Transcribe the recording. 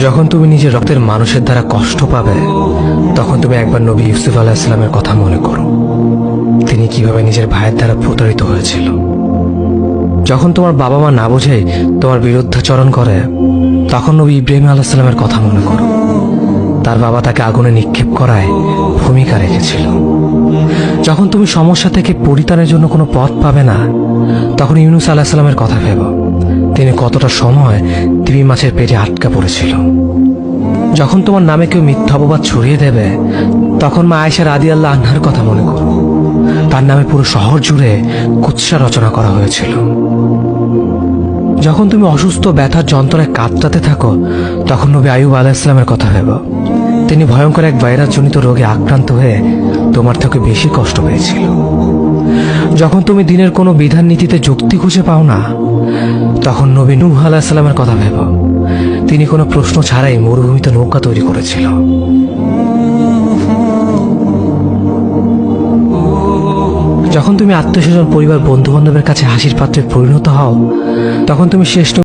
যখন তুমি নিজের রক্তের মানুষের দ্বারা কষ্ট পাবে, তখন তুমি একবার নবী ইউসুফ আলাইহিস সালামের কথা মনে করো। তিনি কিভাবে নিজের ভাইয়ের দ্বারা প্রতারিত হয়েছিল। যখন তোমার বাবা মা না বুঝেই তোমার বিরুদ্ধাচরণ করে, তখন নবী ইব্রাহিম আলাইহিস সালামের কথা মনে করো। তার বাবা তাকে আগুনে নিক্ষেপ করায় ভূমিকা রেখেছিল। যখন তুমি সমস্যা থেকে পরিত্রাণের জন্য কোনো পথ পাবে না, তখন ইউনুস আলাইহিস সালামের কথা ভেবো। তিনি কতটা সময় তিমি মাছের পেটে আটকা পড়েছিল। যখন তোমার নামে কেউ মিথ্যা অপবাদ ছড়িয়ে দেবে, তখন মা আয়েশা রাদিয়াল্লাহু আনহার কথা মনে করো। তার নামে পুরো শহর জুড়ে কুৎসা রচনা করা হয়েছিল। যখন তুমি অসুস্থ ব্যথার যন্ত্রণায় কাতরাতে থাকো, তখন নবী আইয়ুব আলাইহিস সালামের কথা ভেবো। তিনি ভয়ঙ্কর এক ভাইরাসজনিত রোগে আক্রান্ত হয়ে তোমার থেকে বেশি কষ্ট পেয়েছিল। যখন তুমি দিনের কোনো বিধান নীতিতে যুক্তি খুঁজে পাও না, তখন নবী নূহ আলাইহিস সালামের কথা ভেবো। তিনি কোনো প্রশ্ন ছাড়াই মরুভূমিতে নৌকা তৈরি করেছিল। যখন তুমি আত্মীয়স্বজন, পরিবার, বন্ধু বান্ধবের কাছে হাসির পাত্রে পরিণত হও, তখন তুমি শেষ